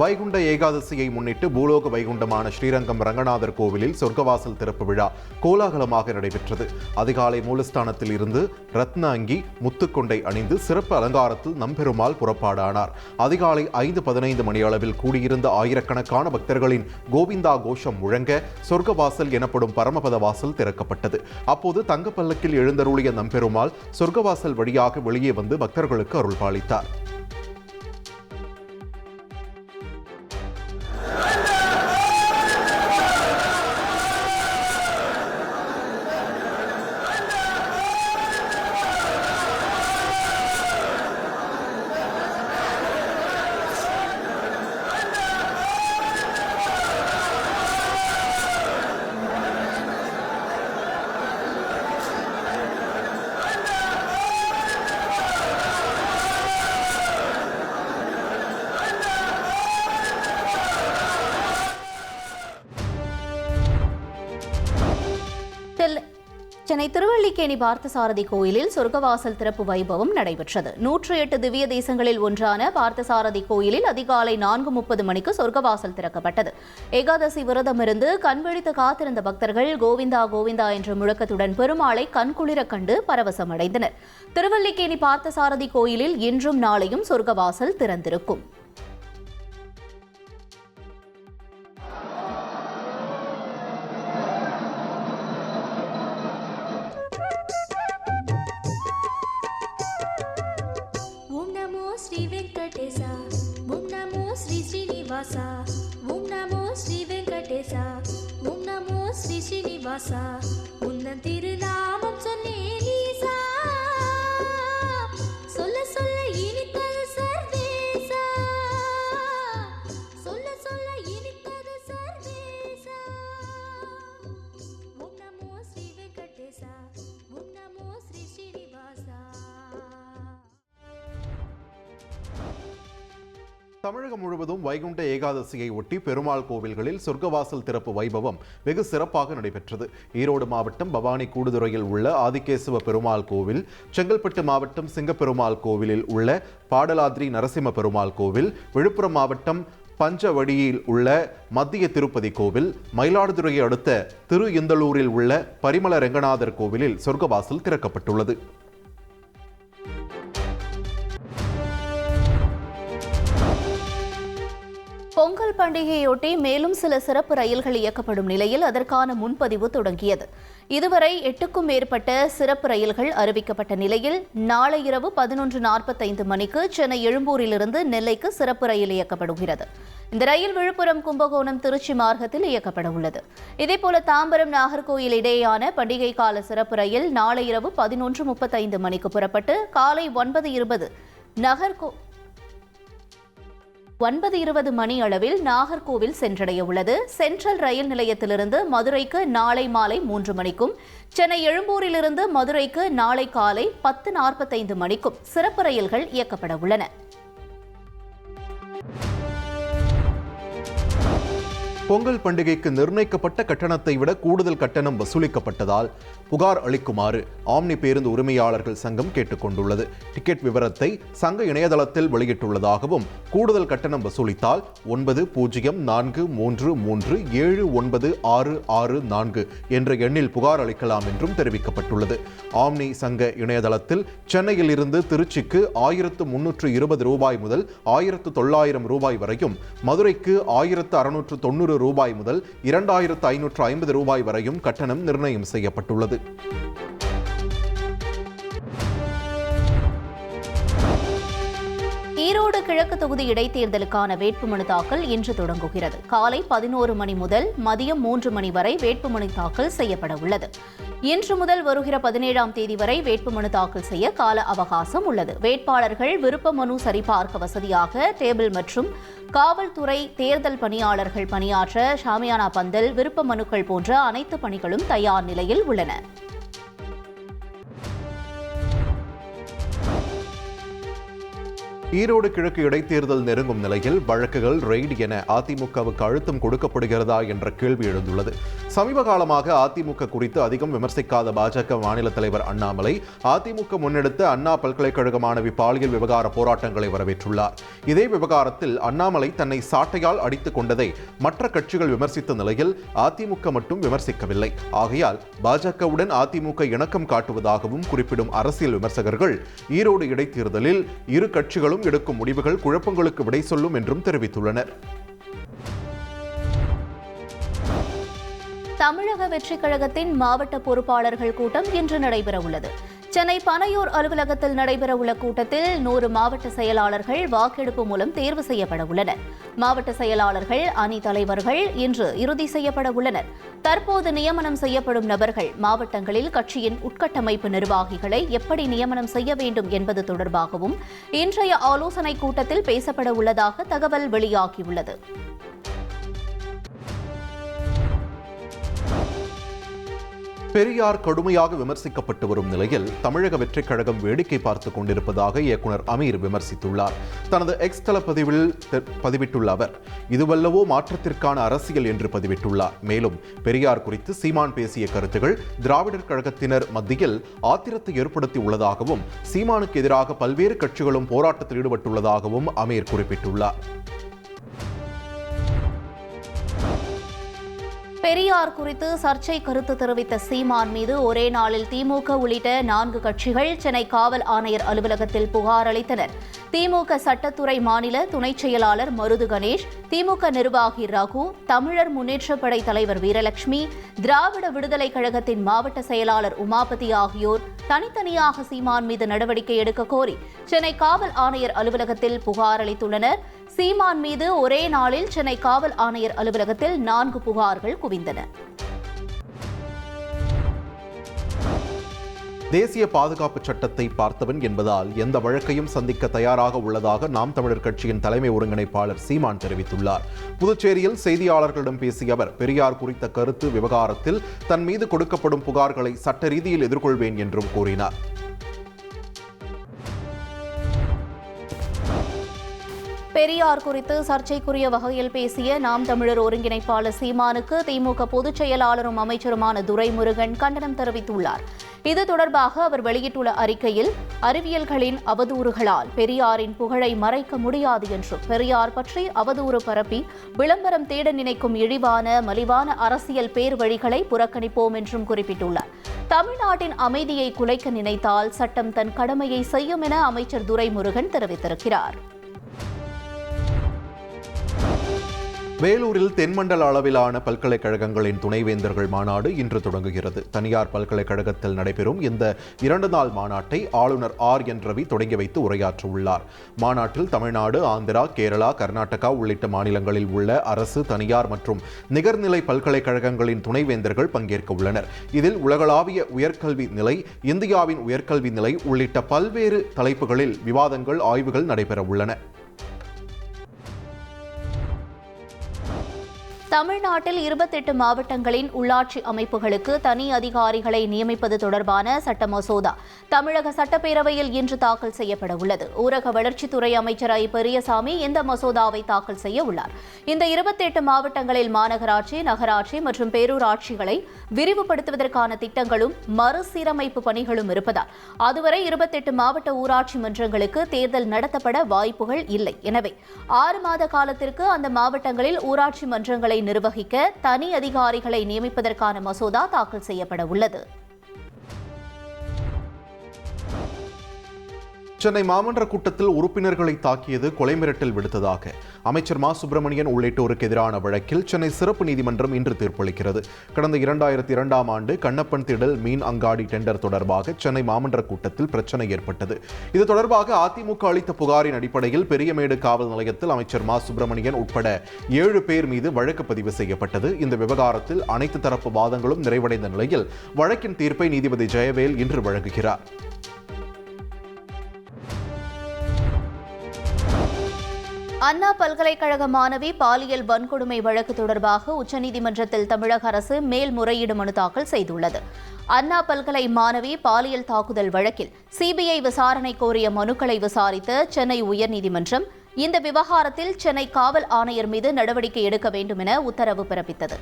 வைகுண்ட ஏகாதசியை முன்னிட்டு பூலோக வைகுண்டமான ஸ்ரீரங்கம் ரங்கநாதர் கோவிலில் சொர்க்கவாசல் திறப்பு விழா கோலாகலமாக நடைபெற்றது. அதிகாலை மூலஸ்தானத்தில் இருந்து ரத்ன அங்கி முத்துக்கொண்டை அணிந்து சிறப்பு அலங்காரத்தில் நம்பெருமாள் புறப்பாடானார். அதிகாலை 5:15 மணியளவில் கூடியிருந்த ஆயிரக்கணக்கான பக்தர்களின் கோவிந்தா கோஷம் முழங்க சொர்க்கவாசல் எனப்படும் பரமபத வாசல் திறக்கப்பட்டது. அப்போது தங்கப்பல்லக்கில் எழுந்தருளிய நம்பெருமாள் சொர்க்கவாசல் வழியாக வெளியே வந்து பக்தர்களுக்கு அருள் பாலித்தார். சென்னை திருவல்லிக்கேணி பார்த்தசாரதி கோயிலில் சொர்க்கவாசல் திறப்பு வைபவம் நடைபெற்றது. 108 திவ்ய தேசங்களில் ஒன்றான பார்த்தசாரதி கோயிலில் அதிகாலை 4:30 மணிக்கு சொர்க்கவாசல் திறக்கப்பட்டது. ஏகாதசி விரதமிருந்து கண்விழித்து காத்திருந்த பக்தர்கள் கோவிந்தா கோவிந்தா என்ற முழக்கத்துடன் பெருமாளை கண்குளிர கண்டு பரவசமடைந்தனர். திருவல்லிக்கேணி பார்த்தசாரதி கோயிலில் இன்றும் நாளையும் சொர்க்கவாசல் திறந்திருக்கும். श्री वेंकटेशा ओम नमो श्री श्रीनिवासा ओम नमो श्री वेंकटेशा ओम नमो श्री श्रीनिवासा उन्न तिरुनामम सोन्नेन ईसा सोल्ल सोल्ल इनित्तदु सर्वेसा सोल्ल सोल्ल इनित्तदु सर्वेसा ओम नमो श्री वेंकटेशा ओम नमो श्री श्रीनिवासा. தமிழகம் முழுவதும் வைகுண்ட ஏகாதசியை ஒட்டி பெருமாள் கோவில்களில் சொர்க்கவாசல் திறப்பு வைபவம் வெகு சிறப்பாக நடைபெற்றது. ஈரோடு மாவட்டம் பவானி கூடுதுறையில் உள்ள ஆதிகேசவ பெருமாள் கோவில், செங்கல்பட்டு மாவட்டம் சிங்கப்பெருமாள் கோவிலில் உள்ள பாடலாத்ரி நரசிம்ம பெருமாள் கோவில், விழுப்புரம் மாவட்டம் பஞ்சவடியில் உள்ள மத்திய திருப்பதி கோவில், மயிலாடுதுறையை அடுத்த திரு இந்தலூரில் உள்ள பரிமள ரெங்கநாதர் கோவிலில் சொர்க்கவாசல் திறக்கப்பட்டுள்ளது. பொங்கல் பண்டிகையொட்டி மேலும் சில சிறப்பு ரயில்கள் இயக்கப்படும் நிலையில் அதற்கான முன்பதிவு தொடங்கியது. இதுவரை 8க்கும் மேற்பட்ட சிறப்பு ரயில்கள் அறிவிக்கப்பட்ட நிலையில் நாளை இரவு 11:45 மணிக்கு சென்னை எழும்பூரிலிருந்து நெல்லைக்கு சிறப்பு ரயில் இயக்கப்படுகிறது. இந்த ரயில் விழுப்புரம், கும்பகோணம், திருச்சி மார்க்கத்தில் இயக்கப்பட உள்ளது. இதேபோல தாம்பரம், நாகர்கோயில் இடையேயான பண்டிகை கால சிறப்பு ரயில் நாளை இரவு 11:35 மணிக்கு புறப்பட்டு காலை 9:20 மணி அளவில் நாகர்கோவில் சென்றடைய உள்ளது. சென்ட்ரல் ரயில் நிலையத்திலிருந்து மதுரைக்கு நாளை மாலை 3 மணிக்கும், சென்னை எழும்பூரிலிருந்து மதுரைக்கு நாளை காலை 10:45 மணிக்கும் சிறப்பு ரயில்கள் இயக்கப்பட உள்ளன. பொங்கல் பண்டிகைக்கு நிர்ணயிக்கப்பட்ட கட்டணத்தை விட கூடுதல் கட்டணம் வசூலிக்கப்பட்டதால் புகார் அளிக்குமாறு ஆம்னி பேருந்து உரிமையாளர்கள் சங்கம் கேட்டுக்கொண்டுள்ளது. டிக்கெட் விவரத்தை சங்க இணையதளத்தில் வெளியிட்டுள்ளதாகவும், கூடுதல் கட்டணம் வசூலித்தால் 9043379664 என்ற எண்ணில் புகார் அளிக்கலாம் என்றும் தெரிவிக்கப்பட்டுள்ளது. ஆம்னி சங்க இணையதளத்தில் சென்னையில் இருந்து திருச்சிக்கு 1320 ரூபாய் முதல் 1900 ரூபாய் வரையும், மதுரைக்கு 1690 ரூபாய் முதல் 2550 ரூபாய் வரையும் கட்டணம் நிர்ணயம் செய்யப்பட்டுள்ளது. ஈரோடு கிழக்கு தொகுதி இடைத்தேர்தலுக்கான வேட்புமனு தாக்கல் இன்று தொடங்குகிறது. காலை 11 மணி முதல் மதியம் 3 மணி வரை வேட்புமனு தாக்கல் செய்யப்பட உள்ளது. இன்று முதல் வருகிற 17ஆம் தேதி வரை வேட்புமனு தாக்கல் செய்ய கால அவகாசம் உள்ளது. வேட்பாளர்கள் விருப்ப மனு சரிபார்க்க வசதியாக டேபிள் மற்றும் காவல்துறை தேர்தல் பணியாளர்கள் பணியாற்ற ஷாமியானா பந்தல், விருப்ப மனுக்கள் போன்ற அனைத்து பணிகளும் தயார் நிலையில் உள்ளன. ஈரோடு கிழக்கு இடைத்தேர்தல் நெருங்கும் நிலையில் வழக்குகள் ரெய்டு என அதிமுகவுக்கு அழுத்தம் கொடுக்கப்படுகிறதா என்ற கேள்வி எழுந்துள்ளது. சமீப காலமாக அதிமுக குறித்து அதிகம் விமர்சிக்காத பாஜக மாநில தலைவர் அண்ணாமலை அதிமுக முன்னெடுத்த அண்ணா பல்கலைக்கழக மாணவி பாலியல் விவகார போராட்டங்களை வரவேற்றுள்ளார். இதே விவகாரத்தில் அண்ணாமலை தன்னை சாட்டையால் அடித்துக் கொண்டதை மற்ற கட்சிகள் விமர்சித்த நிலையில் அதிமுக மட்டும் விமர்சிக்கவில்லை. ஆகையால் பாஜகவுடன் அதிமுக இணக்கம் காட்டுவதாகவும் குறிப்பிடும் அரசியல் விமர்சகர்கள் ஈரோடு இடைத்தேர்தலில் இரு கட்சிகளும் எடுக்கும் முடிவுகள் குழப்பங்களுக்கு விடை சொல்லும் என்றும் தெரிவித்துள்ளனர். தமிழக வெற்றிக் கழகத்தின் மாவட்ட பொறுப்பாளர்கள் கூட்டம் இன்று நடைபெறவுள்ளது. சென்னை பனையூர் அலுவலகத்தில் நடைபெறவுள்ள கூட்டத்தில் 100 மாவட்ட செயலாளர்கள் வாக்கெடுப்பு மூலம் தேர்வு செய்யப்பட உள்ளனர். மாவட்ட செயலாளர்கள், அணி தலைவர்கள் இன்று இறுதி செய்யப்பட உள்ளனர். தற்போது நியமனம் செய்யப்படும் நபர்கள் மாவட்டங்களில் கட்சியின் உட்கட்டமைப்பு நிர்வாகிகளை எப்படி நியமனம் செய்ய வேண்டும் என்பது தொடர்பாகவும் இன்றைய ஆலோசனைக் கூட்டத்தில் பேசப்பட உள்ளதாக தகவல் வெளியாகியுள்ளது. பெரியார் கடுமையாக விமர்சிக்கப்பட்டு வரும் நிலையில் தமிழக வெற்றிக் கழகம் வேடிக்கை பார்த்துக் கொண்டிருப்பதாக இயக்குனர் அமீர் விமர்சித்துள்ளார். தனது எக்ஸ் தள பதிவிட்டுள்ள அவர், இதுவல்லவோ மாற்றத்திற்கான அரசியல் என்று பதிவிட்டுள்ளார். மேலும் பெரியார் குறித்து சீமான் பேசிய கருத்துகள் திராவிடர் கழகத்தினர் மத்தியில் ஆத்திரத்தை ஏற்படுத்தி உள்ளதாகவும் சீமானுக்கு எதிராக பல்வேறு கட்சிகளும் போராட்டத்தில் ஈடுபட்டுள்ளதாகவும் அமீர் குறிப்பிட்டுள்ளார். பெரியார் குறித்து சர்ச்சை கருத்து தெரிவித்த சீமான் மீது ஒரே நாளில் திமுக உள்ளிட்ட 4 கட்சிகள் சென்னை காவல் ஆணையர் அலுவலகத்தில் புகார் அளித்தனர். திமுக சட்டத்துறை மாநில துணைச் செயலாளர் மருது கணேஷ், திமுக நிர்வாகி ரகு, தமிழர் முன்னேற்றப் படை தலைவர் வீரலட்சுமி, திராவிட விடுதலை கழகத்தின் மாவட்ட செயலாளர் உமாபதி ஆகியோர் தனித்தனியாக சீமான் மீது நடவடிக்கை எடுக்க கோரி சென்னை காவல் ஆணையர் அலுவலகத்தில் புகார் அளித்துள்ளனர். சீமான் மீது ஒரே நாளில் சென்னை காவல் ஆணையர் அலுவலகத்தில் 4 புகார்கள் குவிந்தன. தேசிய பாதுகாப்பு சட்டத்தை பார்த்தவன் என்பதால் எந்த வழக்கையும் சந்திக்க தயாராக உள்ளதாக நாம் தமிழர் கட்சியின் தலைமை ஒருங்கிணைப்பாளர் சீமான் தெரிவித்துள்ளார். புதுச்சேரியில் செய்தியாளர்களிடம் பேசிய அவர், பெரியார் குறித்த கருத்து விவகாரத்தில் தன் மீது கொடுக்கப்படும் புகார்களை சட்ட ரீதியில் எதிர்கொள்வேன் என்றும் கூறினார். பெரியார் குறித்து சர்ச்சைக்குரிய வகையில் பேசிய நாம் தமிழர் ஒருங்கிணைப்பாளர் சீமானுக்கு திமுக பொதுச் செயலாளரும் அமைச்சருமான துரைமுருகன் கண்டனம் தெரிவித்துள்ளார். இது தொடர்பாக அவர் வெளியிட்டுள்ள அறிக்கையில், அறிவியல்களின் அவதூறுகளால் பெரியாரின் புகழை மறைக்க முடியாது என்றும், பெரியார் பற்றி அவதூறு பரப்பி விளம்பரம் தேட நினைக்கும் இழிவான மலிவான அரசியல் பேர் வழிகளை புறக்கணிப்போம் என்றும் குறிப்பிட்டுள்ளார். தமிழ்நாட்டின் அமைதியை குலைக்க நினைத்தால் சட்டம் தன் கடமையை செய்யும் என அமைச்சர் துரைமுருகன் தெரிவித்திருக்கிறார். வேலூரில் தென்மண்டல அளவிலான பல்கலைக்கழகங்களின் துணைவேந்தர்கள் மாநாடு இன்று தொடங்குகிறது. தனியார் பல்கலைக்கழகத்தில் நடைபெறும் இந்த 2 நாள் மாநாட்டை ஆளுநர் RN ரவி தொடங்கி வைத்து உரையாற்ற உள்ளார். மாநாட்டில் தமிழ்நாடு, ஆந்திரா, கேரளா, கர்நாடகா உள்ளிட்ட மாநிலங்களில் உள்ள அரசு, தனியார் மற்றும் நிகர்நிலை பல்கலைக்கழகங்களின் துணைவேந்தர்கள் பங்கேற்க உள்ளனர். இதில் உலகளாவிய உயர்கல்வி நிலை, இந்தியாவின் உயர்கல்வி நிலை உள்ளிட்ட பல்வேறு தலைப்புகளில் விவாதங்கள், ஆய்வுகள் நடைபெற உள்ளன. தமிழ்நாட்டில் 28 மாவட்டங்களின் உள்ளாட்சி அமைப்புகளுக்கு தனி அதிகாரிகளை நியமிப்பது தொடர்பான சட்ட மசோதா தமிழக சட்டப்பேரவையில் இன்று தாக்கல் செய்யப்பட உள்ளது. ஊரக வளர்ச்சித்துறை அமைச்சர் ஐ. பெரியசாமி இந்த மசோதாவை தாக்கல் செய்ய உள்ளார். இந்த 28 மாவட்டங்களில் மாநகராட்சி, நகராட்சி மற்றும் பேரூராட்சிகளை விரிவுபடுத்துவதற்கான திட்டங்களும் மறுசீரமைப்பு பணிகளும் இருப்பதால் அதுவரை 28 மாவட்ட ஊராட்சி மன்றங்களுக்கு தேர்தல் நடத்தப்பட வாய்ப்புகள் இல்லை. எனவே 6 மாத காலத்திற்கு அந்த மாவட்டங்களில் ஊராட்சி மன்றங்களை நிர்வகிக்க தனி அதிகாரிகளை நியமிப்பதற்கான மசோதா தாக்கல் செய்யப்பட உள்ளது. சென்னை மாமன்ற கூட்டத்தில் உறுப்பினர்களை தாக்கியது, கொலை மிரட்டல் விடுத்ததாக அமைச்சர் மா. சுப்பிரமணியன் உள்ளிட்டோருக்கு எதிரான வழக்கில் சென்னை சிறப்பு நீதிமன்றம் இன்று தீர்ப்பளிக்கிறது. கடந்த 2002ஆம் ஆண்டு கண்ணப்பன் திடல் மீன் அங்காடி டெண்டர் தொடர்பாக சென்னை மாமன்ற கூட்டத்தில் பிரச்சனை ஏற்பட்டது. இது தொடர்பாக அதிமுக அளித்த புகாரின் அடிப்படையில் பெரியமேடு காவல் நிலையத்தில் அமைச்சர் மா. சுப்பிரமணியன் உட்பட 7 பேர் மீது வழக்கு பதிவு செய்யப்பட்டது. இந்த விவகாரத்தில் அனைத்து தரப்பு வாதங்களும் நிறைவடைந்த நிலையில் வழக்கின் தீர்ப்பை நீதிபதி ஜெயவேல் இன்று வழங்குகிறார். அண்ணா பல்கலைக்கழக மாணவி பாலியல் வன்கொடுமை வழக்கு தொடர்பாக உச்சநீதிமன்றத்தில் தமிழக அரசு மேல்முறையீடு மனு தாக்கல் செய்துள்ளது. அண்ணா பல்கலை மாணவி பாலியல் தாக்குதல் வழக்கில் சிபிஐ விசாரணை கோரிய மனுக்களை விசாரித்த சென்னை உயர்நீதிமன்றம் இந்த விவகாரத்தில் சென்னை காவல் ஆணையர் மீது நடவடிக்கை எடுக்க வேண்டும் என உத்தரவு பிறப்பித்தது.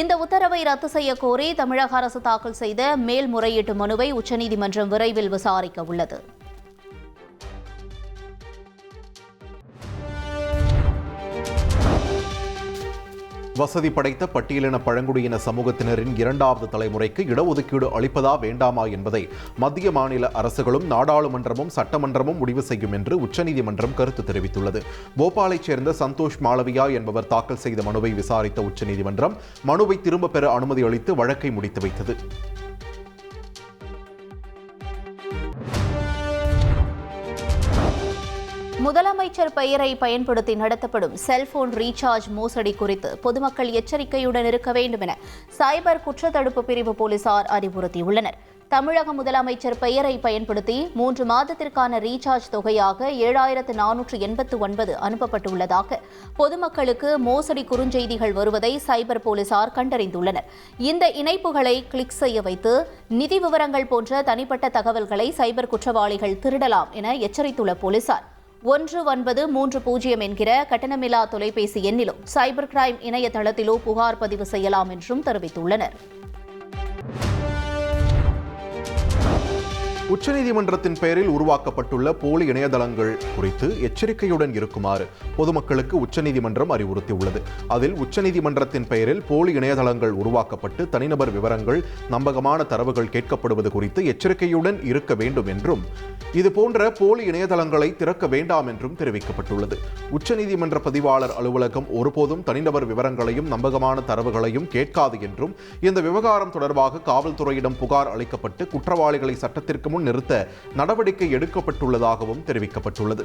இந்த உத்தரவை ரத்து செய்ய கோரி தமிழக அரசு தாக்கல் செய்த மேல்முறையீட்டு மனுவை உச்சநீதிமன்றம் விரைவில் விசாரிக்க உள்ளது. வசதி படைத்த பட்டியலின பழங்குடியின சமூகத்தினரின் இரண்டாவது தலைமுறைக்கு இடஒதுக்கீடு அளிப்பதா வேண்டாமா என்பதை மத்திய மாநில அரசுகளும் நாடாளுமன்றமும் சட்டமன்றமும் முடிவு செய்யும் என்று உச்சநீதிமன்றம் கருத்து தெரிவித்துள்ளது. போபாலைச் சேர்ந்த சந்தோஷ் மாளவியா என்பவர் தாக்கல் செய்த மனுவை விசாரித்த உச்சநீதிமன்றம் மனுவை திரும்பப் பெற அனுமதி அளித்து வழக்கை முடித்து வைத்தது. முதலமைச்சர் பெயரை பயன்படுத்தி நடத்தப்படும் செல்போன் ரீசார்ஜ் மோசடி குறித்து பொதுமக்கள் எச்சரிக்கையுடன் இருக்க வேண்டும் என சைபர் குற்றத்தடுப்பு பிரிவு போலீசார் அறிவுறுத்தியுள்ளனர். தமிழக முதலமைச்சர் பெயரை பயன்படுத்தி 3 மாதத்திற்கான ரீசார்ஜ் தொகையாக 7489 அனுப்பப்பட்டுள்ளதாக பொதுமக்களுக்கு மோசடி குறுஞ்செய்திகள் வருவதை சைபர் போலீசார் கண்டறிந்துள்ளனர். இந்த இணைப்புகளை கிளிக் செய்ய வைத்து நிதி விவரங்கள் போன்ற தனிப்பட்ட தகவல்களை சைபர் குற்றவாளிகள் திருடலாம் என எச்சரித்துள்ள போலீசார் 1930 என்கிற கட்டணமில்லா தொலைபேசி எண்ணிலோ சைபர் கிரைம் இணையதளத்திலோ புகார் பதிவு செய்யலாம் என்றும் தெரிவித்துள்ளனர். உச்சநீதிமன்றத்தின் பெயரில் உருவாக்கப்பட்டுள்ள போலி இணையதளங்கள் குறித்து எச்சரிக்கையுடன் இருக்குமாறு பொதுமக்களுக்கு உச்சநீதிமன்றம் அறிவுறுத்தியுள்ளது. அதில் உச்சநீதிமன்றத்தின் பெயரில் போலி இணையதளங்கள் உருவாக்கப்பட்டு தனிநபர் விவரங்கள், நம்பகமான தரவுகள் கேட்கப்படுவது குறித்து எச்சரிக்கையுடன் இருக்க வேண்டும் என்றும் இதுபோன்ற போலி இணையதளங்களை திறக்க வேண்டாம் என்றும் தெரிவிக்கப்பட்டுள்ளது. உச்சநீதிமன்ற பதிவாளர் அலுவலகம் ஒருபோதும் தனிநபர் விவரங்களையும் நம்பகமான தரவுகளையும் கேட்காது என்றும் இந்த விவகாரம் தொடர்பாக காவல்துறையிடம் புகார் அளிக்கப்பட்டு குற்றவாளிகளை சட்டத்திற்கு முன் நிறுத்த நடவடிக்கை எடுக்கப்பட்டுள்ளதாகவும் தெரிவிக்கப்பட்டுள்ளது.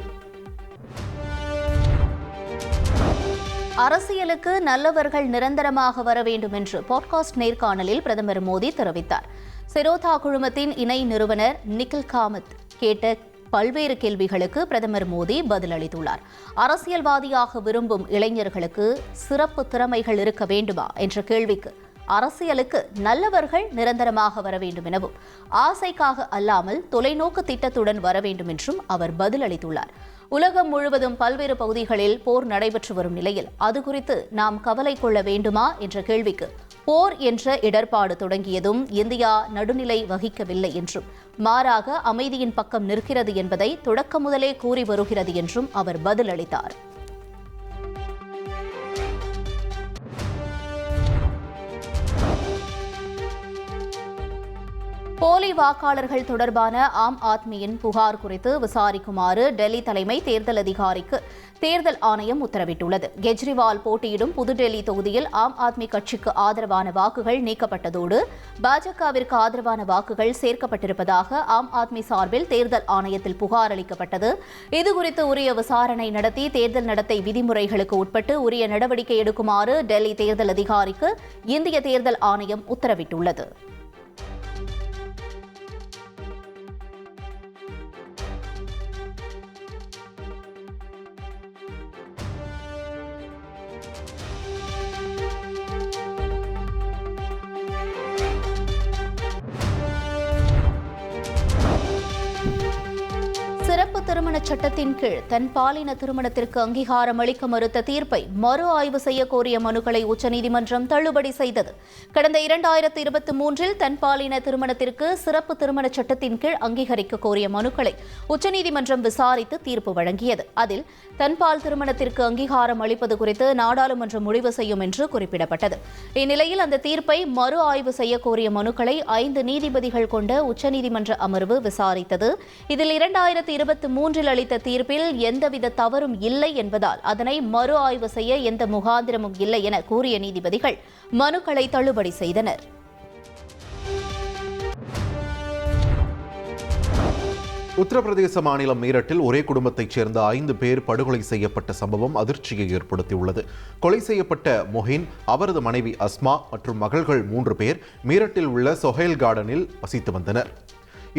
அரசியலுக்கு நல்லவர்கள் நிரந்தரமாக வர வேண்டும் என்று பாட்காஸ்ட் நேர்காணலில் பிரதமர் மோடி தெரிவித்தார். சிரோதா குழுமத்தின் இணை நிறுவனர் நிகில் காமத் கேட்ட பல்வேறு கேள்விகளுக்கு பிரதமர் மோடி பதிலளித்துள்ளார். அரசியல்வாதியாக விரும்பும் இளைஞர்களுக்கு சிறப்பு திறமைகள் இருக்க வேண்டுமா என்ற கேள்விக்கு அரசியலுக்கு நல்லவர்கள் நிரந்தரமாக வர வேண்டும் எனவும் ஆசைக்காக அல்லாமல் தொலைநோக்கு திட்டத்துடன் வர வேண்டும் என்றும் அவர் பதிலளித்துள்ளார். உலகம் முழுவதும் பல்வேறு பகுதிகளில் போர் நடைபெற்று வரும் நிலையில் அது குறித்து நாம் கவலை கொள்ள வேண்டுமா என்ற கேள்விக்கு போர் என்ற இடர்பாடு தொடங்கியதும் இந்தியா நடுநிலை வகிக்கவில்லை என்றும் மாறாக அமைதியின் பக்கம் நிற்கிறது என்பதை தொடக்க முதலே கூறி வருகிறது என்றும் அவர் பதிலளித்தார். போலி வாக்காளர்கள் தொடர்பான ஆம் ஆத்மியின் புகார் குறித்து விசாரிக்குமாறு டெல்லி தலைமை தேர்தல் அதிகாரிக்கு தேர்தல் ஆணையம் உத்தரவிட்டுள்ளது. கெஜ்ரிவால் போட்டியிடும் புதுடெல்லி தொகுதியில் ஆம் ஆத்மி கட்சிக்கு ஆதரவான வாக்குகள் நீக்கப்பட்டதோடு பாஜகவிற்கு ஆதரவான வாக்குகள் சேர்க்கப்பட்டிருப்பதாக ஆம் ஆத்மி சார்பில் தேர்தல் ஆணையத்தில் புகார் அளிக்கப்பட்டது. இதுகுறித்து உரிய விசாரணை நடத்தி தேர்தல் நடத்தை விதிமுறைகளுக்கு உட்பட்டு உரிய நடவடிக்கை எடுக்குமாறு டெல்லி தேர்தல் அதிகாரிக்கு இந்திய தேர்தல் ஆணையம் உத்தரவிட்டுள்ளது. சிறப்பு திருமண சட்டத்தின் கீழ் தன் பாலின திருமணத்திற்கு அங்கீகாரம் அளிக்க மறுத்த தீர்ப்பை மறு ஆய்வு செய்ய கோரிய மனுக்களை உச்சநீதிமன்றம் தள்ளுபடி செய்தது. கடந்த 2023 தன் பாலின திருமணத்திற்கு சிறப்பு திருமண சட்டத்தின் கீழ் அங்கீகரிக்க கோரிய மனுக்களை உச்சநீதிமன்றம் விசாரித்து தீர்ப்பு வழங்கியது. அதில் தன்பால் திருமணத்திற்கு அங்கீகாரம் அளிப்பது குறித்து நாடாளுமன்றம் முடிவு செய்யும் என்று குறிப்பிடப்பட்டது. இந்நிலையில் அந்த தீர்ப்பை மறு ஆய்வு செய்ய கோரிய மனுக்களை 5 நீதிபதிகள் கொண்ட உச்சநீதிமன்ற அமர்வு விசாரித்தது. இதில் 2023 அளித்த தீர்ப்பில் எந்தவித தவறும் இல்லை என்பதால் அதனை மறு ஆய்வு செய்ய எந்த முகாந்திரமும் இல்லை என கூறிய நீதிபதிகள் மனுக்களை தள்ளுபடி செய்தனர். உத்தரப்பிரதேச மாநிலம் மீரட்டில் ஒரே குடும்பத்தைச் சேர்ந்த 5 பேர் படுகொலை செய்யப்பட்ட சம்பவம் அதிர்ச்சியை ஏற்படுத்தியுள்ளது. கொலை செய்யப்பட்ட மொஹின், அவரது மனைவி அஸ்மா மற்றும் மகள்கள் 3 பேர் மீரட்டில் உள்ள சொஹேல் கார்டனில் வசித்து வந்தனர்.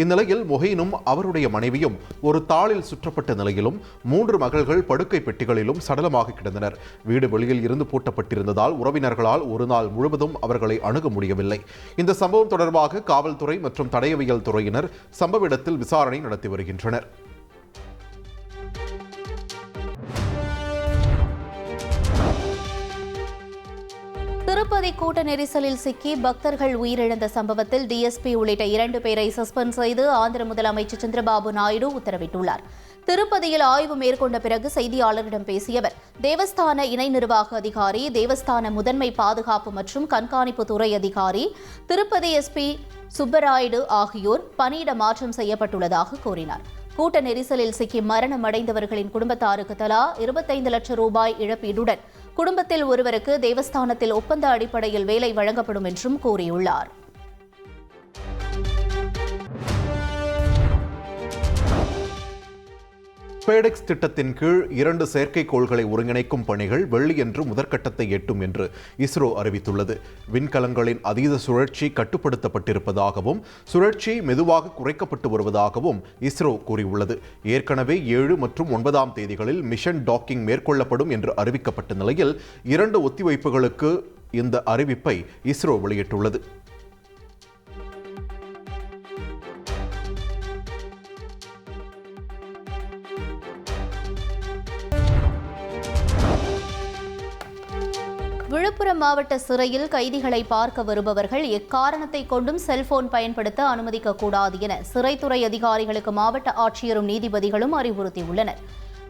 இந்நிலையில் மொஹினும் அவருடைய மனைவியும் ஒரு தாளில் சுற்றப்பட்ட நிலையிலும் 3 மகள்கள் படுக்கை பெட்டிகளிலும் சடலமாக கிடந்தனர். வீடு வெளியில் இருந்து பூட்டப்பட்டிருந்ததால் உறவினர்களால் ஒரு நாள் முழுவதும் அவர்களை அணுக முடியவில்லை. இந்த சம்பவம் தொடர்பாக காவல்துறை மற்றும் தடயவியல் துறையினர் சம்பவ இடத்தில் விசாரணை நடத்தி வருகின்றனர். திருப்பதி கூட்ட நெரிசலில் சிக்கி பக்தர்கள் உயிரிழந்த சம்பவத்தில் டிஎஸ்பி உள்ளிட்ட 2 பேரை சஸ்பெண்ட் செய்து ஆந்திர முதலமைச்சர் சந்திரபாபு நாயுடு உத்தரவிட்டுள்ளார். திருப்பதியில் ஆய்வு மேற்கொண்ட பிறகு செய்தியாளரிடம் பேசிய அவர், தேவஸ்தான இணை நிர்வாக அதிகாரி, தேவஸ்தான முதன்மை பாதுகாப்பு மற்றும் கண்காணிப்பு துறை அதிகாரி, திருப்பதி எஸ்பி சுப்பராயுடு ஆகியோர் பணியிட மாற்றம் செய்யப்பட்டுள்ளதாக கூறினார். கூட்ட நெரிசலில் சிக்கி மரணமடைந்தவர்களின் குடும்பத்தாருக்கு தலா 25 லட்சம் ரூபாய் இழப்பீடுடன் குடும்பத்தில் ஒருவருக்கு தேவஸ்தானத்தில் ஒப்பந்த அடிப்படையில் வேலை வழங்கப்படும் என்றும் கூறியுள்ளார். ஸ்பேடெக்ஸ் திட்டத்தின் கீழ் 2 செயற்கைக்கோள்களை ஒருங்கிணைக்கும் பணிகள் வெள்ளியன்று முதற்கட்டத்தை எட்டும் என்று இஸ்ரோ அறிவித்துள்ளது. விண்கலங்களின் அதீத சுழற்சி கட்டுப்படுத்தப்பட்டிருப்பதாகவும் சுழற்சி மெதுவாக குறைக்கப்பட்டு வருவதாகவும் இஸ்ரோ கூறியுள்ளது. ஏற்கனவே 7 மற்றும் 9ஆம் தேதிகளில் மிஷன் டாக்கிங் மேற்கொள்ளப்படும் என்று அறிவிக்கப்பட்ட நிலையில் 2 ஒத்திவைப்புகளுக்கு இந்த அறிவிப்பை இஸ்ரோ வெளியிட்டுள்ளது. விழுப்புரம் மாவட்ட சிறையில் கைதிகளை பார்க்க வருபவர்கள் எக்காரணத்தை கொண்டும் செல்போன் பயன்படுத்த அனுமதிக்கக்கூடாது என சிறைத்துறை அதிகாரிகளுக்கு மாவட்ட ஆட்சியரும் நீதிபதிகளும் அறிவுறுத்தியுள்ளனர்.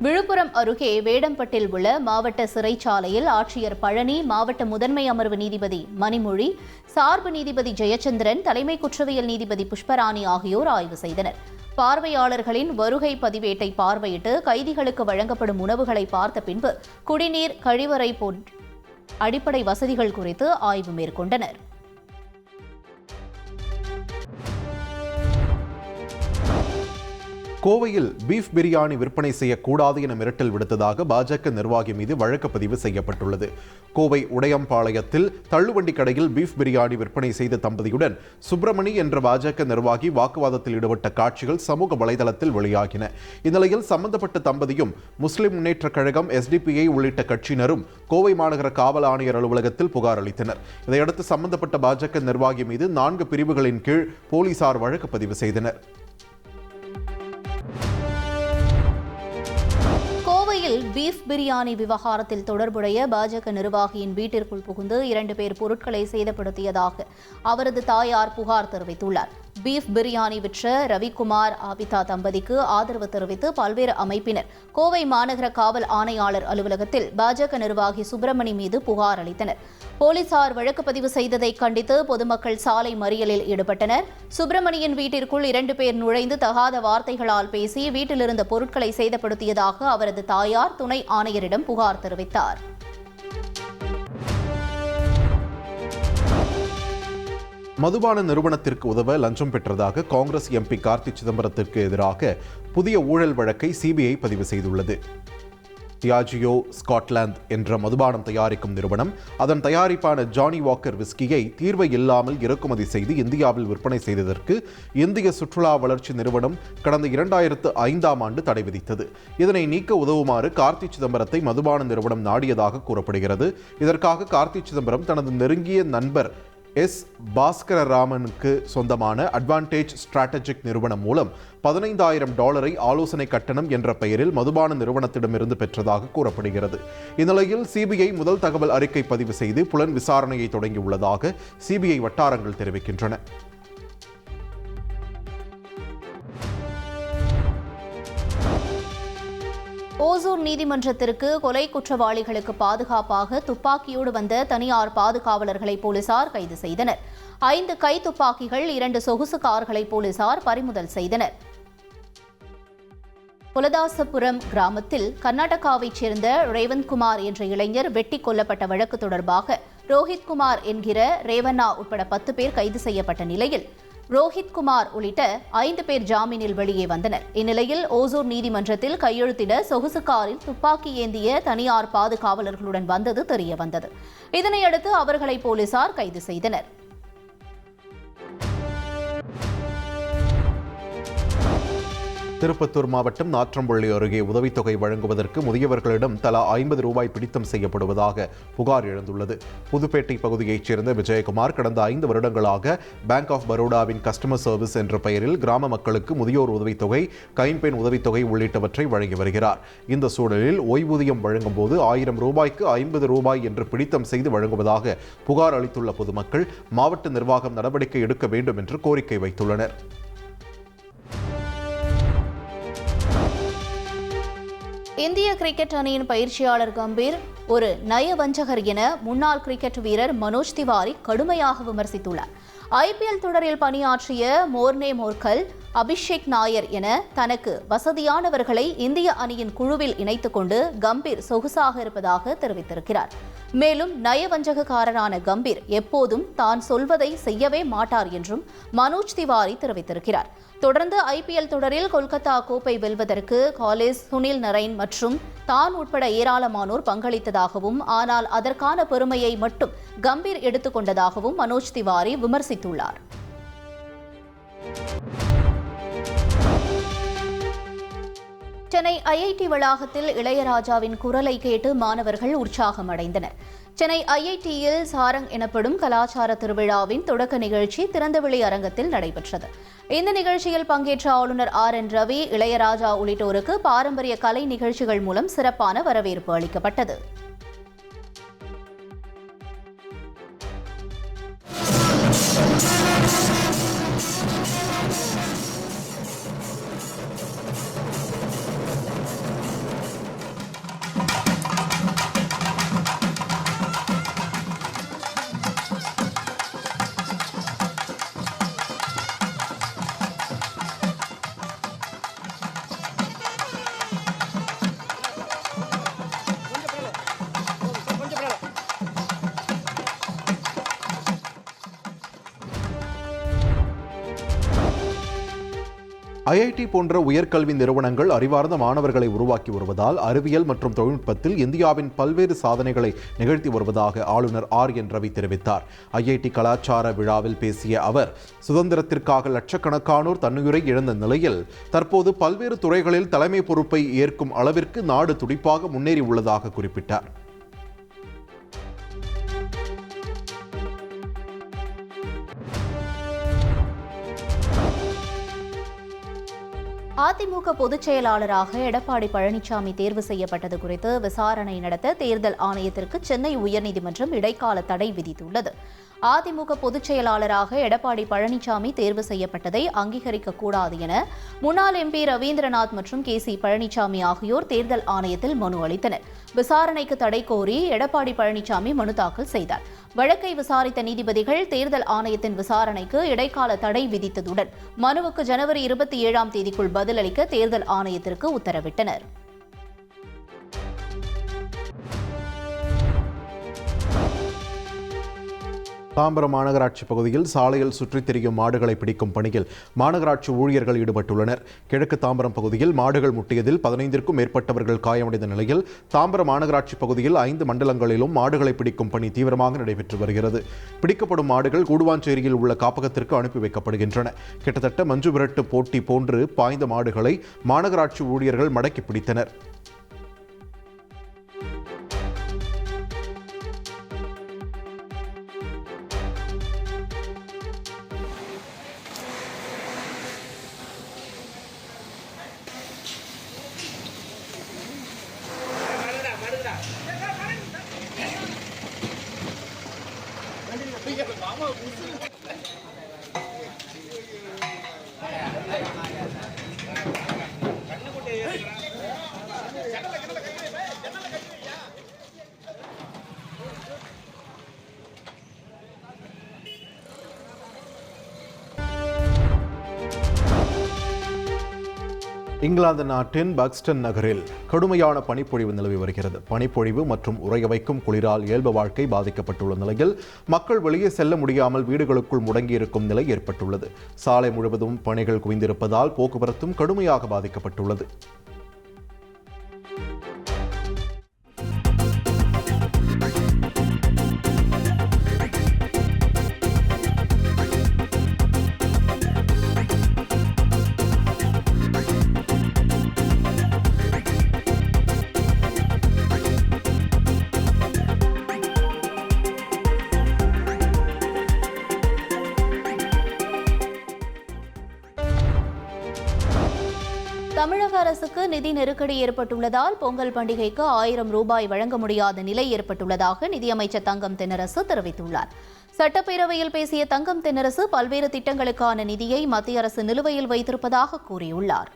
விழுப்புரம் அருகே வேடம்பட்டில் உள்ள மாவட்ட சிறைச்சாலையில் ஆட்சியர் பழனி, மாவட்ட முதன்மை அமர்வு நீதிபதி மணிமொழி, சார்பு நீதிபதி ஜெயச்சந்திரன், தலைமை குற்றவியல் நீதிபதி புஷ்பராணி ஆகியோர் ஆய்வு செய்தனர். பார்வையாளர்களின் வருகை பதிவேட்டை பார்வையிட்டு கைதிகளுக்கு வழங்கப்படும் உணவுகளை பார்த்த பின்பு குடிநீர், கழிவறை போன்ற அடிப்படை வசதிகள் குறித்து ஆய்வு மேற்கொண்டனர். கோவையில் பீஃப் பிரியாணி விற்பனை செய்யக்கூடாது என மிரட்டல் விடுத்ததாக பாஜக நிர்வாகி மீது வழக்கு பதிவு செய்யப்பட்டுள்ளது. கோவை உடையம்பாளையத்தில் தள்ளுவண்டி கடையில் பீஃப் பிரியாணி விற்பனை செய்த தம்பதியுடன் சுப்பிரமணி என்ற பாஜக நிர்வாகி வாக்குவாதத்தில் ஈடுபட்ட காட்சிகள் சமூக வலைதளத்தில் வெளியாகின. இந்நிலையில் சம்பந்தப்பட்ட தம்பதியும் முஸ்லிம் முன்னேற்றக் கழகம், SDPI உள்ளிட்ட கட்சியினரும் கோவை மாநகர காவல் ஆணையர் அலுவலகத்தில் புகார் அளித்தனர். இதையடுத்து சம்பந்தப்பட்ட பாஜக நிர்வாகி மீது 4 பிரிவுகளின் கீழ் போலீசார் வழக்கு பதிவு செய்தனர். கோவையில் பீஃப் பிரியாணி விவகாரத்தில் தொடர்புடைய பாஜக நிர்வாகியின் வீட்டிற்குள் புகுந்து 2 பேர் பொருட்களை சேதப்படுத்தியதாக அவரது தாயார் புகார் தெரிவித்துள்ளார். பீஃப் பிரியாணி விற்ற ரவிக்குமார், ஆபிதா தம்பதிக்கு ஆதரவு தெரிவித்து பல்வேறு அமைப்பினர் கோவை மாநகர காவல் ஆணையாளர் அலுவலகத்தில் பாஜக நிர்வாகி சுப்பிரமணி மீது புகார் அளித்தனர். போலீசார் வழக்கு பதிவு செய்ததை கண்டித்து பொதுமக்கள் சாலை மறியலில் ஈடுபட்டனர். சுப்பிரமணியின் வீட்டிற்குள் 2 பேர் நுழைந்து தகாத வார்த்தைகளால் பேசி வீட்டிலிருந்த பொருட்களை சேதப்படுத்தியதாக அவரது தாயார் துணை ஆணையரிடம் புகார் தெரிவித்தார். மதுபான நிறுவனத்திற்கு உதவ லஞ்சம் பெற்றதாக காங்கிரஸ் MP கார்த்தி சிதம்பரத்திற்கு எதிராக புதிய ஊழல் வழக்கை CBI பதிவு செய்துள்ளது. டியாஜியோ ஸ்காட்லாந்து என்ற மதுபானம் தயாரிக்கும் நிறுவனம் அதன் தயாரிப்பான ஜானி வாக்கர் விஸ்கியை தீர்வை இல்லாமல் இறக்குமதி செய்து இந்தியாவில் விற்பனை செய்ததற்கு இந்திய சுற்றுலா வளர்ச்சி நிறுவனம் கடந்த 2005ஆம் ஆண்டு தடை விதித்தது. இதனை நீக்க உதவுமாறு கார்த்தி சிதம்பரத்தை மதுபான நிறுவனம் நாடியதாக கூறப்படுகிறது. இதற்காக கார்த்தி சிதம்பரம் தனது நெருங்கிய நண்பர் பாஸ்கரராமனுக்கு சொந்தமான அட்வான்டேஜ் ஸ்ட்ராட்டஜிக் நிறுவனம் மூலம் $15,000 ஆலோசனை கட்டணம் என்ற பெயரில் மதுபான நிறுவனத்திடமிருந்து பெற்றதாக கூறப்படுகிறது. இந்நிலையில் CBI முதல் தகவல் அறிக்கை பதிவு செய்து புலன் விசாரணையை தொடங்கியுள்ளதாக CBI வட்டாரங்கள் தெரிவிக்கின்றன. ஓசூர் நீதிமன்றத்திற்கு கொலை குற்றவாளிகளுக்கு பாதுகாப்பாக துப்பாக்கியோடு வந்த தனியார் பாதுகாவலர்களை போலீசார் கைது செய்தனர். 5 கை துப்பாக்கிகள், 2 சொகுசு கார்களை போலீசார் பறிமுதல் செய்தனர். புலதாசபுரம் கிராமத்தில் கர்நாடகாவைச் சேர்ந்த ரேவந்த்குமார் என்ற இளைஞர் வெட்டி கொல்லப்பட்ட வழக்கு தொடர்பாக ரோஹித்குமார் என்கிற ரேவண்ணா உட்பட 10 பேர் கைது செய்யப்பட்ட நிலையில் ரோஹித்குமார் உள்ளிட்ட 5 பேர் ஜாமீனில் வெளியே வந்தனர். இந்நிலையில் ஓசூர் நீதிமன்றத்தில் கையெழுத்திட சொகுசு காரில் துப்பாக்கி ஏந்திய தனியார் பாதுகாவலர்களுடன் வந்தது தெரியவந்தது. இதனையடுத்து அவர்களை போலீசார் கைது செய்தனர். திருப்பத்தூர் மாவட்டம் நாற்றம்பள்ளி அருகே உதவித்தொகை வழங்குவதற்கு முதியவர்களிடம் தலா 50 ரூபாய் பிடித்தம் செய்யப்படுவதாக புகார் எழுந்துள்ளது. புதுப்பேட்டை பகுதியைச் சேர்ந்த விஜயகுமார் கடந்த 5 வருடங்களாக பேங்க் ஆஃப் பரோடாவின் கஸ்டமர் சர்வீஸ் என்ற பெயரில் கிராம மக்களுக்கு முதியோர் உதவித்தொகை, கைம்பெண் உதவித்தொகை உள்ளிட்டவற்றை வழங்கி வருகிறார். இந்த சூழலில் ஓய்வூதியம் வழங்கும் போது 1000 ரூபாய்க்கு 50 ரூபாய் என்று பிடித்தம் செய்து வழங்குவதாக புகார் அளித்துள்ள பொதுமக்கள் மாவட்ட நிர்வாகம் நடவடிக்கை எடுக்க வேண்டும் என்று கோரிக்கை வைத்துள்ளனர். இந்திய கிரிக்கெட் அணியின் பயிற்சியாளர் கம்பீர் ஒரு நயவஞ்சகர் என முன்னாள் கிரிக்கெட் வீரர் மனோஜ் திவாரி கடுமையாக விமர்சித்துள்ளார். IPL தொடரில் பணியாற்றிய மோர்னே மோர்கல், அபிஷேக் நாயர் என தனக்கு வசதியானவர்களை இந்திய அணியின் குழுவில் இணைத்துக் கொண்டு கம்பீர் சொகுசாக இருப்பதாக தெரிவித்திருக்கிறார். மேலும் நயவஞ்சகக்காரரான கம்பீர் எப்போதும் தான் சொல்வதை செய்யவே மாட்டார் என்றும் மனோஜ் திவாரி தெரிவித்திருக்கிறார். தொடர்ந்து IPL தொடரில் கொல்கத்தா கோப்பை வெல்வதற்கு காலேஜ், சுனில் நரைன் மற்றும் தான் உட்பட ஏராளமானோர் பங்களித்ததாகவும், ஆனால் அதற்கான பெருமையை மட்டும் கம்பீர் எடுத்துக்கொண்டதாகவும் மனோஜ் திவாரி விமர்சித்துள்ளார். சென்னை IIT வளாகத்தில் இளையராஜாவின் குரலை கேட்டு மாணவர்கள் உற்சாகமடைந்தனர். சென்னை IITயில் சாரங் எனப்படும் கலாச்சார திருவிழாவின் தொடக்க நிகழ்ச்சி திறந்தவெளி அரங்கத்தில் நடைபெற்றது. இந்த நிகழ்ச்சியில் பங்கேற்ற ஆளுநர் RN ரவி, இளையராஜா உள்ளிட்டோருக்கு பாரம்பரிய கலை நிகழ்ச்சிகள் மூலம் சிறப்பான வரவேற்பு அளிக்கப்பட்டது. IIT போன்ற உயர்கல்வி நிறுவனங்கள் அறிவார்ந்த மாணவர்களை உருவாக்கி வருவதால் அறிவியல் மற்றும் தொழில்நுட்பத்தில் இந்தியாவின் பல்வேறு சாதனைகளை நிகழ்த்தி வருவதாக ஆளுநர் RN ரவி தெரிவித்தார். IIT கலாச்சார விழாவில் பேசிய அவர், சுதந்திரத்திற்காக லட்சக்கணக்கானோர் தன்னுயிரை இழந்த நிலையில் தற்போது பல்வேறு துறைகளில் தலைமை பொறுப்பை ஏற்கும் அளவிற்கு நாடு துடிப்பாக முன்னேறி உள்ளதாக குறிப்பிட்டார். அதிமுக பொதுச் செயலாளராக எடப்பாடி பழனிசாமி தேர்வு செய்யப்பட்டது குறித்து விசாரணை நடத்த தேர்தல் ஆணையத்திற்கு சென்னை உயர்நீதிமன்றம் இடைக்கால தடை விதித்துள்ளது. அதிமுக பொதுச் செயலாளராக எடப்பாடி பழனிசாமி தேர்வு செய்யப்பட்டதை அங்கீகரிக்கக்கூடாது என முன்னாள் MP ரவீந்திரநாத் மற்றும் KC பழனிசாமி ஆகியோர் தேர்தல் ஆணையத்தில் மனு அளித்தனர். விசாரணைக்கு தடை கோரி எடப்பாடி பழனிசாமி மனு தாக்கல் செய்தார். வழக்கை விசாரித்த நீதிபதிகள் தேர்தல் ஆணையத்தின் விசாரணைக்கு இடைக்கால தடை விதித்ததுடன் மனுவுக்கு ஜனவரி 27ஆம் தேதிக்குள் பதிலளிக்க தேர்தல் ஆணையத்திற்கு உத்தரவிட்டனர். தாம்பரம் மாநகராட்சி பகுதியில் சாலையில் சுற்றித் திரியும் மாடுகளை பிடிக்கும் பணியில் மாநகராட்சி ஊழியர்கள் ஈடுபட்டுள்ளனர். கிழக்கு தாம்பரம் பகுதியில் மாடுகள் முட்டியதில் 15ற்கும் மேற்பட்டவர்கள் காயமடைந்த நிலையில் தாம்பரம் மாநகராட்சி பகுதியில் 5 மண்டலங்களிலும் மாடுகளை பிடிக்கும் பணி தீவிரமாக நடைபெற்று வருகிறது. பிடிக்கப்படும் மாடுகள் கூடுவாஞ்சேரியில் உள்ள காப்பகத்திற்கு அனுப்பி வைக்கப்படுகின்றன. கிட்டத்தட்ட மஞ்சு விரட்டு போட்டி போன்று பாய்ந்த மாடுகளை மாநகராட்சி ஊழியர்கள் மடக்கி பிடித்தனர். இங்கிலாந்து நாட்டின் பக்ஸ்டன் நகரில் கடுமையான பனிப்பொழிவு நிலவி வருகிறது. பனிப்பொழிவு மற்றும் உறைய வைக்கும் குளிரால் இயல்பு வாழ்க்கை பாதிக்கப்பட்டுள்ள நிலையில் மக்கள் வெளியே செல்ல முடியாமல் வீடுகளுக்குள் முடங்கியிருக்கும் நிலை ஏற்பட்டுள்ளது. சாலை முழுவதும் பனிகள் குவிந்திருப்பதால் போக்குவரத்தும் கடுமையாக பாதிக்கப்பட்டுள்ளது. அரசுக்கு நிதி நெருக்கடி ஏற்பட்டுள்ளதால் பொங்கல் பண்டிகைக்கு 1000 ரூபாய் வழங்க முடியாத நிலை ஏற்பட்டுள்ளதாக நிதியமைச்சர் தங்கம் தென்னரசு தெரிவித்துள்ளார். சட்டப்பேரவையில் பேசிய தங்கம் தென்னரசு பல்வேறு திட்டங்களுக்கான நிதியை மத்திய அரசு நிலுவையில் வைத்திருப்பதாக கூறியுள்ளார்.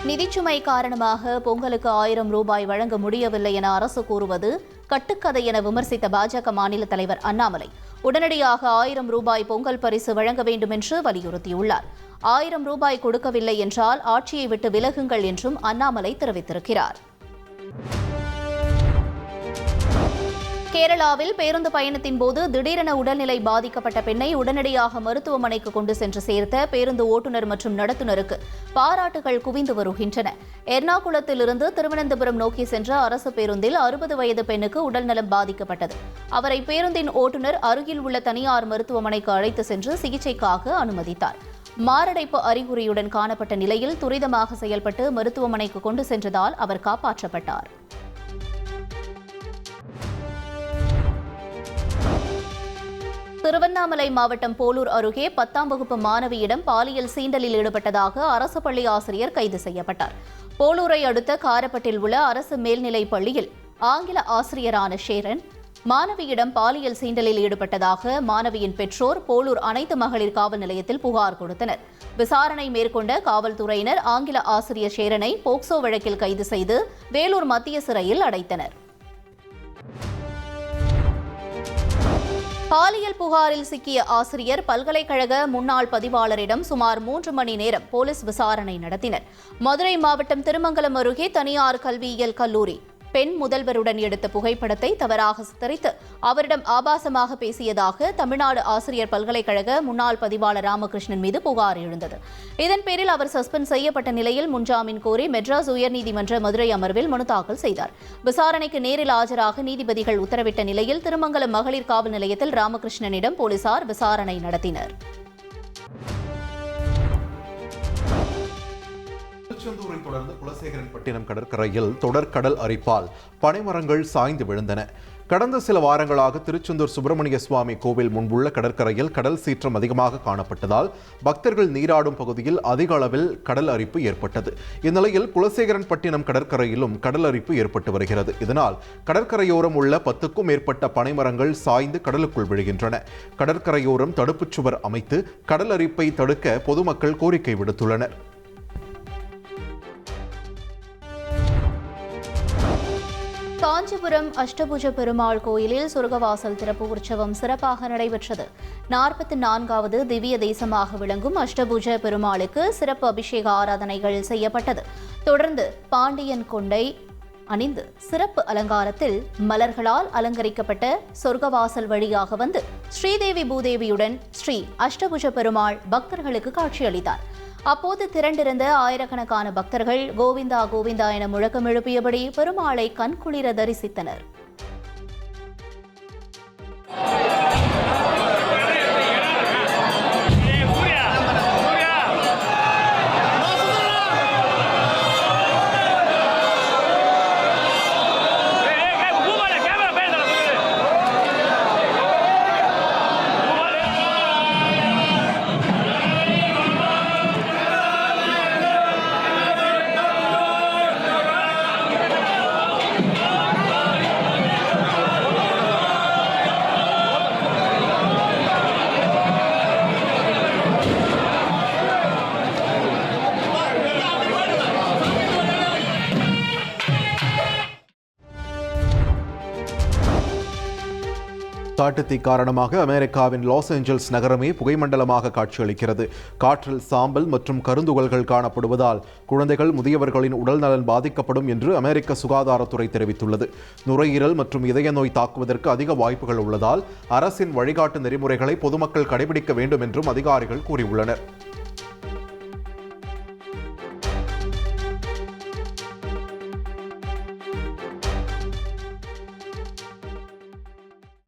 நிதிச்சுமை காரணமாக பொங்கலுக்கு 1000 ரூபாய் வழங்க முடியவில்லை என அரசு கூறுவது கட்டுக்கதை என விமர்சித்த பாஜக மாநில தலைவர் அண்ணாமலை உடனடியாக 1000 ரூபாய் பொங்கல் பரிசு வழங்க வேண்டும் என்று வலியுறுத்தியுள்ளார். 1000 ரூபாய் கொடுக்கவில்லை என்றால் ஆட்சியை விட்டு விலகுங்கள் என்றும் அண்ணாமலை தெரிவித்திருக்கிறார். கேரளாவில் பேருந்து பயணத்தின் போது திடீரென உடல்நிலை பாதிக்கப்பட்ட பெண்ணை உடனடியாக மருத்துவமனைக்கு கொண்டு சென்று சேர்த்த பேருந்து ஓட்டுநர் மற்றும் நடத்துனருக்கு பாராட்டுகள் குவிந்து வருகின்றன. எர்ணாகுளத்திலிருந்து திருவனந்தபுரம் நோக்கி சென்ற அரசு பேருந்தில் 60 வயது பெண்ணுக்கு உடல்நலம் பாதிக்கப்பட்டது. அவரை பேருந்தின் ஓட்டுநர் அருகில் உள்ள தனியார் மருத்துவமனைக்கு அழைத்து சென்று சிகிச்சைக்காக அனுமதித்தார். மாரடைப்பு அறிகுறியுடன் காணப்பட்ட நிலையில் துரிதமாக செயல்பட்டு மருத்துவமனைக்கு கொண்டு சென்றதால் அவர் காப்பாற்றப்பட்டார். திருவண்ணாமலை மாவட்டம் போலூர் அருகே 10ஆம் வகுப்பு மாணவியிடம் பாலியல் சீண்டலில் ஈடுபட்டதாக அரசு பள்ளி ஆசிரியர் கைது செய்யப்பட்டார். போலூரை அடுத்த காரப்பட்டில் உள்ள அரசு மேல்நிலைப் பள்ளியில் ஆங்கில ஆசிரியரான ஷேரன் மாணவியிடம் பாலியல் சீண்டலில் ஈடுபட்டதாக மாணவியின் பெற்றோர் போலூர் அனைத்து மகளிர் காவல் நிலையத்தில் புகார் கொடுத்தனர். விசாரணை மேற்கொண்ட காவல்துறையினர் ஆங்கில ஆசிரியர் ஷேரனை போக்சோ வழக்கில் கைது செய்து வேலூர் மத்திய சிறையில் அடைத்தனர். பாலியல் புகாரில் சிக்கிய ஆசிரியர் பல்கலைக்கழக முன்னாள் பதிவாளரிடம் சுமார் 3 மணி நேரம் போலீஸ் விசாரணை நடத்தினர். மதுரை மாவட்டம் திருமங்கலம் அருகே தனியார் கல்வியியல் கல்லூரி பெண் முதல்வருடன் எடுத்த புகைப்படத்தை தவறாக சித்தரித்து அவரிடம் ஆபாசமாக பேசியதாக தமிழ்நாடு ஆசிரியர் பல்கலைக்கழக முன்னாள் பதிவாளர் ராமகிருஷ்ணன் மீது புகார் எழுந்தது. இதன் பேரில் அவர் சஸ்பெண்ட் செய்யப்பட்ட நிலையில் முன்ஜாமீன் கோரி மெட்ராஸ் உயர்நீதிமன்ற மதுரை அமர்வில் மனு தாக்கல் செய்தார். விசாரணைக்கு நேரில் ஆஜராக நீதிபதிகள் உத்தரவிட்ட நிலையில் திருமங்கலம் மகளிர் காவல் நிலையத்தில் ராமகிருஷ்ணனிடம் போலீசார் விசாரணை நடத்தினர். திருச்செந்தூரை தொடர்ந்து குலசேகரன்பட்டினம் கடற்கரையில் தொடர் கடல் அரிப்பால் பனைமரங்கள் சாய்ந்து விழுந்தன. கடந்த சில வாரங்களாக திருச்செந்தூர் சுப்பிரமணிய சுவாமி கோவில் முன்புள்ள கடற்கரையில் கடல் சீற்றம் அதிகமாக காணப்பட்டதால் பக்தர்கள் நீராடும் பகுதியில் அதிக அளவில் கடல் அரிப்பு ஏற்பட்டது. இந்நிலையில் குலசேகரன்பட்டினம் கடற்கரையிலும் கடல் அரிப்பு ஏற்பட்டு வருகிறது. இதனால் கடற்கரையோரம் உள்ள 10க்கும் மேற்பட்ட பனைமரங்கள் சாய்ந்து கடலுக்குள் விழுகின்றன. கடற்கரையோரம் தடுப்புச் சுவர் அமைத்து கடல் அரிப்பை தடுக்க பொதுமக்கள் கோரிக்கை விடுத்துள்ளனர். காஞ்சிபுரம் அஷ்டபுஜ பெருமாள் கோயிலில் சொர்க்கவாசல் திறப்பு உற்சவம் சிறப்பாக நடைபெற்றது. 44வது திவ்ய தேசமாக விளங்கும் அஷ்டபுஜ பெருமாளுக்கு சிறப்பு அபிஷேக ஆராதனைகள் செய்யப்பட்டது. தொடர்ந்து பாண்டியன் கொண்டை அணிந்து சிறப்பு அலங்காரத்தில் மலர்களால் அலங்கரிக்கப்பட்ட சொர்க்கவாசல் வழியாக வந்து ஸ்ரீதேவி பூதேவியுடன் ஸ்ரீ அஷ்டபுஜ பெருமாள் பக்தர்களுக்கு காட்சியளித்தார். அப்போது திரண்டிருந்த ஆயிரக்கணக்கான பக்தர்கள் கோவிந்தா கோவிந்தா என முழக்கம் எழுப்பியபடி பெருமாளை கண்குளிர தரிசித்தனர். காட்டுத்தீ காரணமாக அமெரிக்காவின் லாஸ் ஏஞ்சல்ஸ் நகரமே புகைமண்டலமாக காட்சியளிக்கிறது. காற்றில் சாம்பல் மற்றும் கருந்துகள்கள் காணப்படுவதால் குழந்தைகள், முதியவர்களின் உடல் நலன் பாதிக்கப்படும் என்று அமெரிக்க சுகாதாரத்துறை தெரிவித்துள்ளது. நுரையீரல் மற்றும் இதய நோய் தாக்குவதற்கு அதிக வாய்ப்புகள் உள்ளதால் அரசின் வழிகாட்டு நெறிமுறைகளை பொதுமக்கள் கடைபிடிக்க வேண்டும் என்றும் அதிகாரிகள் கூறியுள்ளனர்.